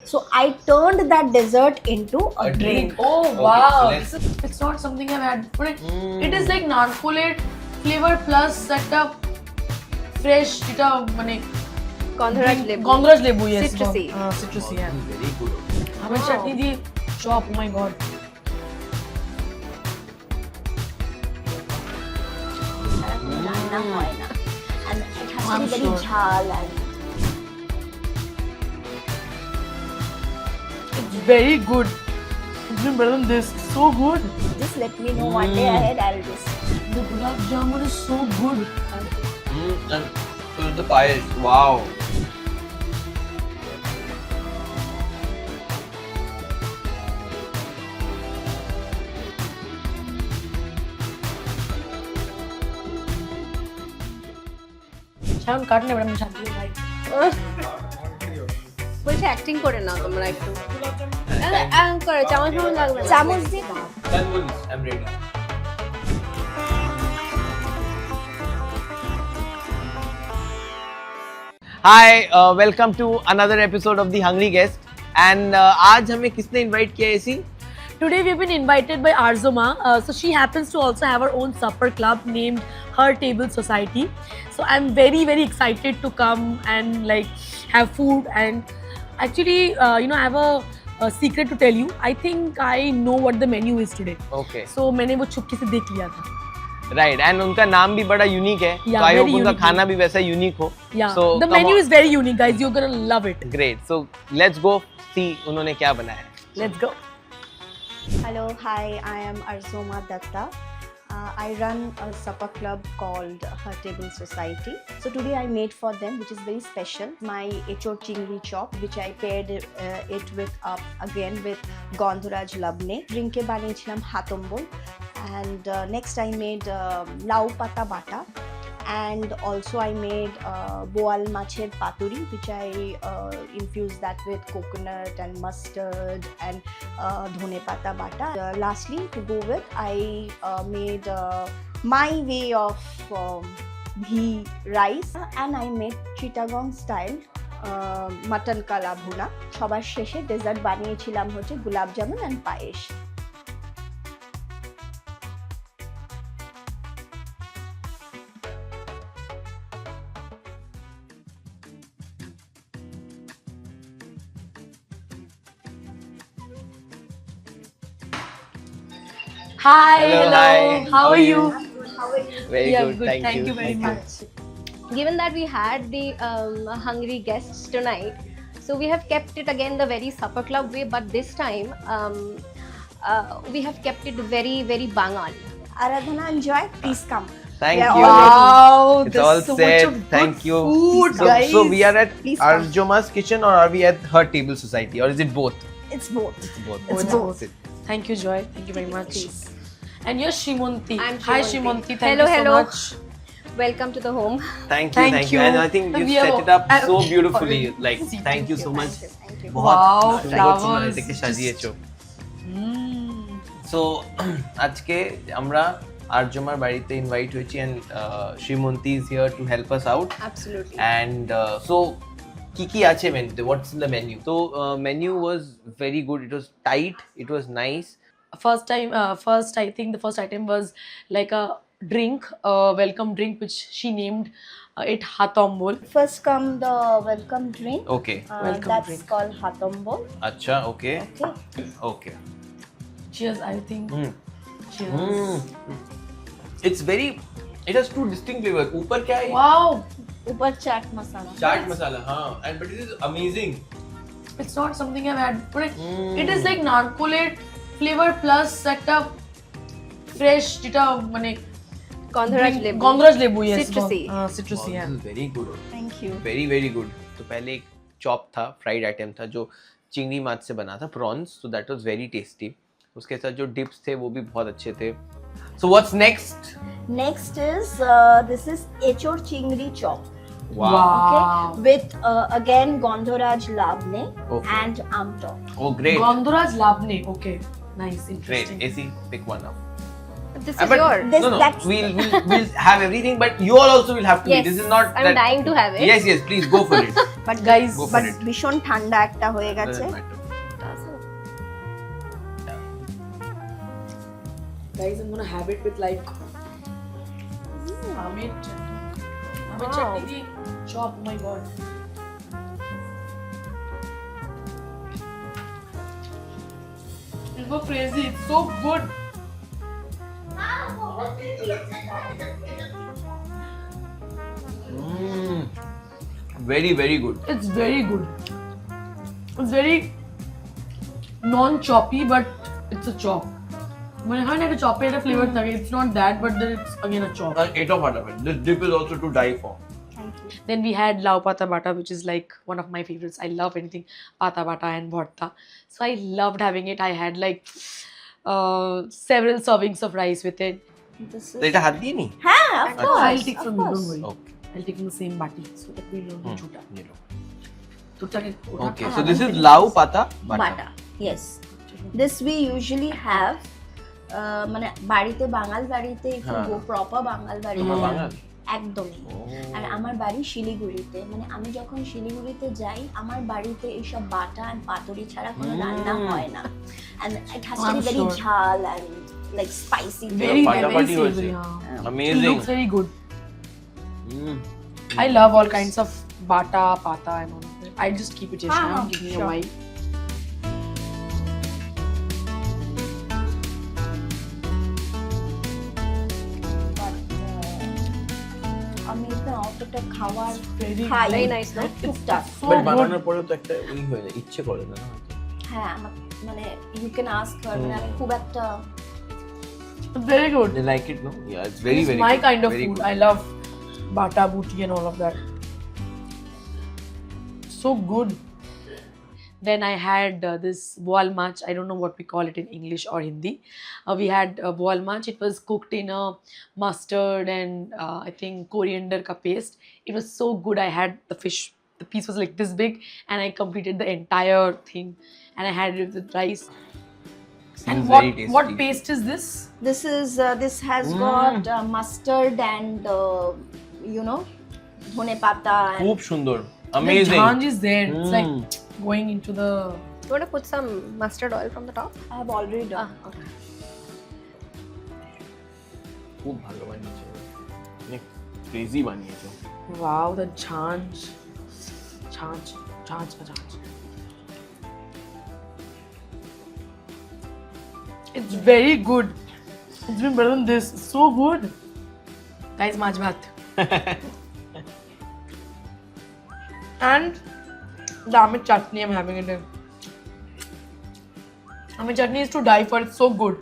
So I turned that dessert into a drink. Oh Okay, wow! so let's- It's not something I've had, but it is like narcolate flavor plus একটা fresh এটা মানে Gandharaj lebu. গন্ধরাজ লেবু, yes. Citrusy. Citrusy, yeah. Very good. আমার চাটনি দিয়ে chop, oh my god. রান্না হয় না। And it has to I'm be very sure. jhal and It's very good. It's been better than this. So good. just let me know one day ahead. I'll just. The gulab jamun is so good. And so is the payesh. Wow. Shaon কাটলে madam শান্তি ভাই। বলছে acting করে নাও তোমরা একটু করে চামচ লাগবে চামচ দিয়ে Done once. I'm ready. Hi, welcome to another episode of The Hungry Guest. And आज हमें किसने invite किया ऐसी? Today we've been invited by Arzoma. So she happens to also have her own supper club named Her Table Society. So I'm very very excited to come and like have food and actually I have a secret to tell you. I think I know what the menu is today. Okay. So मैंने वो चुपके से देख लिया था. Right. And उनका नाम भी बड़ा unique है. Yeah, तो I hope very उनका unique. खाना भी वैसा unique हो. Yeah. So the come menu on. is very unique, guys. You're gonna love it. Great. So let's go see उन्होंने क्या बनाया है. Let's go. Hello, hi, I am Arzoma Datta. I run a supper club called Her Table Society. So today I made for them, which is very special, my Echor Chingri chop, which I paired it with again with Gandharaj labne. Drink ke baniyechhilam hatombol. And next I made lau pata bata. And also I made boal macher paturi, which I infused that with coconut and mustard and dhone pata bata. Lastly, to go with, I made my way of ghee rice, and I made Chittagong style mutton kala bhuna. সবার শেষে dessert বানিয়েছিলাম হচ্ছে গোলাপ jamun and payesh. Hi. Hello, hi. How are you? Very Yeah, good. Thank you. very Thank much. Given that we had the hungry guests tonight, so we have kept it again the very supper club way, but this time we have kept it very, very Bangal. Aradhana and Joy, please come. Thank Yeah, you. Wow, It's there's all so set. much of good Thank you. food, so, guys. so we are at Please come. Arjoma's kitchen, or are we at Her Table Society, or is it both? It's both. It's both. It's Okay, both. that's it. Thank you, Joy. Thank you very much. Please. And you're Shimonti. I'm Hi, Shimonti. Shimonti. Thank Hello, you so hello. much. Welcome to the home. Thank Thank you. you. And I think you We set have- it up so beautifully. Like, See, thank you so much. Thank you. बहुत Wow, बहुत flowers. সুন্দর দেখে সাজিয়েছো। So আজকে আমরা আরজমার বাড়িতে invite হয়েছি and Shrimonti is here to help us out. Absolutely. And so কি আছে মেনুতে? What's in the menu? So menu was very good. It was tight. It was nice. First I think the first item was like a drink, a welcome drink, which she named it Hatombol. First come the welcome drink. Okay. Welcome That's drink. called Hatombol. अच्छा. Okay. Okay. Okay. Cheers, I think. Cheers. It's very. It has two distinct flavors. ऊपर क्या है? Wow, Upar chaat masala. Chaat masala. हाँ. And but it is amazing. it's not something I've had, but it is like narcolate flavor plus একটা fresh যেটা মানে Gandharaj lebu. গন্ধরাজ লেবু, yes. Citrusy. Citrusy, yeah. This is very good. Thank you. Very very good. तो पहले एक chop था, fried item था जो चिंगड़ी माछ से बना था, prawns. So that was very tasty. उसके साथ जो डिप्स थे वो भी बहुत अच्छे थे. So what's next? Next is this is Echor Chingri chop. Wow. Okay. With again Gandharaj labne Okay. and amtok. Oh great. Gondhoraj লাবনে, okay. Nice, Great. interesting. AC pick one up. This is But yours. This- no, that's- we'll have everything, but you all also will have to eat. Yes, This is not I'm dying to have it. Yes, please go for it. but Guys, Go for but it. ভীষণ ঠান্ডা একটা হয়ে গেছে। Doesn't matter. Guys, I'm gonna have it with like Amit Wow. chutney chop. Oh my god. It's so crazy. It's so good. Very, very good. It's very good. It's very non-choppy, but it's a chop. When I had a chop, it had a flavor. It's not that, but then it's again a chop. Eight of it. This dip is also to die for. Thank you. Then we had lau pata bata, which is like one of my favorites. I love anything pata bata and bhatta. So I loved having it. I had like several servings of rice with it. This is এটা হাত দিয়ে নি? হ্যাঁ, of Achha. course, I'll take of from you, course. don't worry. Okay. I'll take in the same bati so that we don't get chuta. ये लो. Tutta ke Okay, so this is lau pata bata. Bata. Yes. This we usually have মানে বাড়িতে বাঙাল বাড়িতে if you হ্যাঁ। go proper বাঙাল বাড়ি তোমার বাঙাল? একদমই। Oh. আর আমার বাড়ি শিলিগুড়িতে, মানে আমি যখন শিলিগুড়িতে যাই আমার বাড়িতে এইসব বাটা and পাতুরি ছাড়া কোনো রান্না হয় না, and it has to be I'm very sure. ঝাল and like spicy. Very, Pata very bati savory. hoche. Yeah. It Amazing. looks very good. Mm. I love all kinds of bata, pata, and all of that. I just keep it here. Ah, I'm giving sure. a while. But আমি তো অতটা খাওয়ার Very খাই Very nice, no? টুকটাক। So But good. বানানোর পরেও তো একটা ওই হয়ে যায়, ইচ্ছে করে না? হ্যাঁ আমার মানে you can ask her, মানে আমি খুব একটা It's very good. They like it, no? Yeah, it's very, It's very my good. kind of Very food. good. I love bata, booty, and all of that. So good. Then I had this boil mach. I don't know what we call it in English or Hindi. We had boil mach. It was cooked in a mustard and I think coriander ka paste. It was so good. I had the fish. The piece was like this big, and I completed the entire thing. And I had it with rice. And Seems what very tasty. what paste is this? this has got mustard and you know ধনে পাতা and খুব সুন্দর. The Amazing. jhanj is there. It's like Mm. going into the. You want to put some mustard oil from the top? I have already done. Okay. খুব ভালো বানিয়েছে। অনেক crazy বানিয়েছে। Wow, the jhanj. Jhanj. Jhanj ka jhanj. It's very good. It's been better than this. It's so good. Guys, maj bhat. And the Amit chutney I'm having it in. Amit chutney is to die for. It's so good.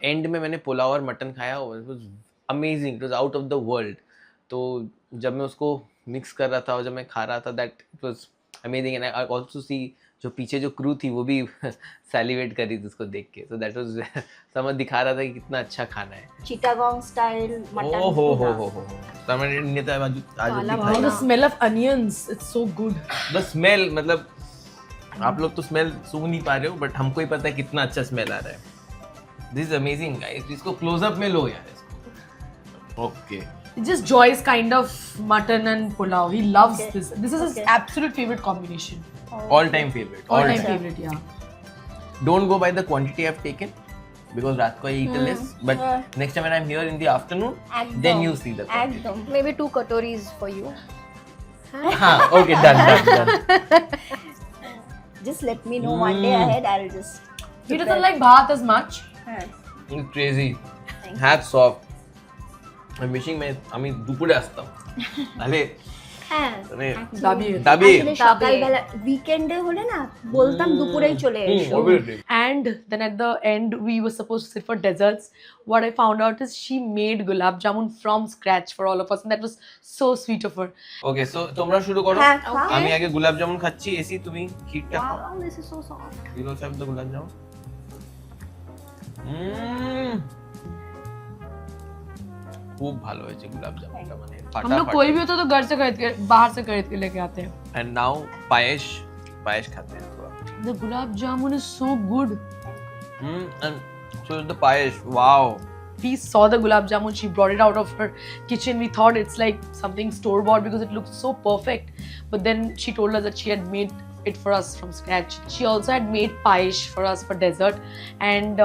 And में मैंने पुलाव और mutton खाया, it was amazing, it was out of the world. तो जब मैं उसको mix कर रहा था और जब मैं खा रहा था, that it was amazing. And I also सी जो पीछे जो क्रू थी वो भी सैलिवेट कर रही थी उसको देख के, सो दैट वाज समझ दिखा रहा था कि कितना अच्छा खाना है। চিটাগং স্টাইল মাটন ओ हो तमिल नेता आज Wow, दिखाया the smell of onions. It's so good. The smell, मतलब आप लोग तो स्मेल सूंघ नहीं पा रहे हो, बट हमको ही पता है कितना अच्छा स्मेल आ रहा है। दिस इज अमेजिंग गाइस, इसको क्लोज अप में लो यार इसको। Okay It's just Joy's kind of mutton and pulao. He loves Okay. this. This is his Okay. absolute favorite combination. All time favourite, All all time time. favorite, yeah. Don't go by the quantity I've taken because रात को I eat less, but next time when I'm here in the afternoon, একদম, then you see the quantity। একদম Maybe 2 katoris for you. हाँ, okay, done. just let me know one day ahead, I'll just He doesn't like bhat as much. হ্যাঁ It's crazy. Thank you. Hats off. I'm wishing আমি দুপুরে আসতাম। তাহলে হ্যাঁ মানে দাবি দাবি আসলে সকালবেলা উইকেন্ডে হলে না বলতাম দুপুরেই চলে এসো। obviously। And then at the end, we were supposed to sit for desserts. What I found out is she made gulab jamun from scratch for all of us, and that was so sweet of her. Okay, so তোমরা শুরু করো। হ্যাঁ, খাও। আমি আগে গোলাপ জামুন খাচ্ছি, AC তুমি ক্ষীরটা খাও। Wow, this is so soft. You also have the গোলাপ জামুন। খুব ভালো হয়েছে গোলাপ জামুনটা, মানে हम लोग कोई भी होता तो घर से खरीद के बाहर से खरीद के लेके आते हैं. एंड नाउ पायस खाते हैं थोड़ा। The gulab jamun is so good. and So the payesh, wow. We saw the gulab jamun, she brought it out of her kitchen. We thought it's like something store bought because it looked so perfect. But then she told us that she had made it for us from scratch. She also had made payesh for us for dessert, and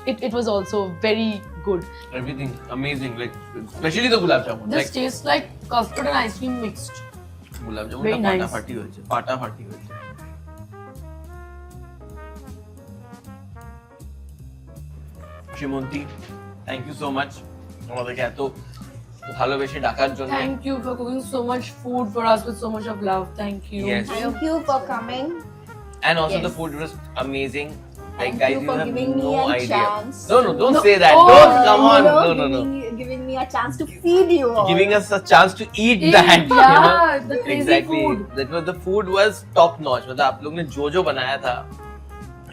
it was also very good. Everything amazing, like especially the gulab jamun. This Like tastes like custard and ice cream mixed. gulab jamun Very ta nice. pata phati hoyeche. Shimonti, thank you so much. আমাদেরকে এত ভালোবেসে ডাকার জন্য। Thank you for cooking so much food for us with so much of love. Thank you. Yes. Thank you for coming. And also the Yes. food was amazing. Like Thank guys, you you for have giving me no a idea. chance. No, don't No. say that. Oh, Don't come on. No. Giving me a chance to feed you all. Giving us a chance to eat that. Yeah, you know? the crazy Exactly. food. That was the food was top notch. मतलब आप लोग ने जो बनाया था,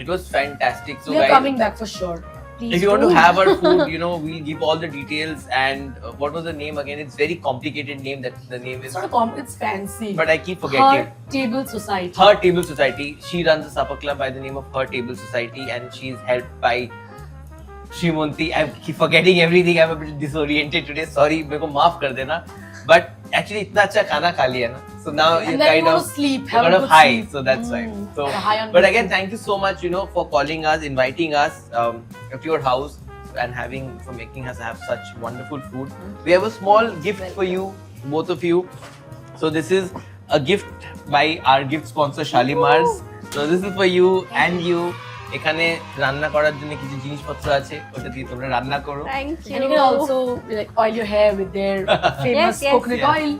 it was fantastic. So We are guys, coming back for sure. Please if you want to do. have our food, you know, we'll give all the details. And what was the name again? It's very complicated name. That the name is, It's not it's fancy. but I keep forgetting. Her Table Society. Her Table Society. She runs a supper club by the name of Her Table Society, and she's helped by Shimonti. I keep forgetting everything. I'm a bit disoriented today. Sorry, मेरे को माफ कर देना. But actually, इतना अच्छा खाना खा लिया ना. So now you And then kind go of to sleep. you're Have a kind of good high. sleep. So that's why. So, high on but good again, food. thank you so much, you know, for calling us, inviting us to your house, and for making us have such wonderful food. We have a small gift for you, both of you. So this is a gift by our gift sponsor Shalimars. So this is for you and you. এখানে রান্না করার জন্য কিছু জিনিসপত্র আছে, ওটা দিয়ে তোমরা রান্না করো। Thank you. And you can also like oil your hair with their famous yes, coconut yes. oil.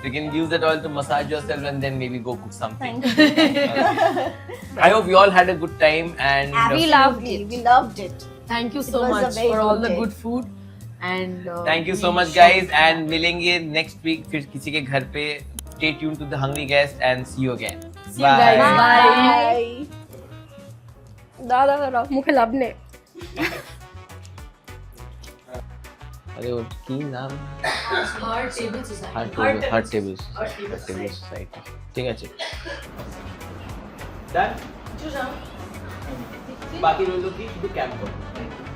You can use that oil to massage yourself and then maybe go cook something. Thank you. I hope you all had a good time and We loved Absolutely, it. We loved it. Thank you It so was a much very for all good the day. good food. And thank you so we much shall- guys and मिलेंगे next week फिर किसी के घर पे. Stay tuned to the Hungry Guest and see you again. See you guys. Bye. Bye. দাদা মুখে লাভ নেই। अरे वो की नाम Her Table Society. Heart Tables Society. ठीक है चल. Done. बाकी लोगों की शुद्ध कैंप करो.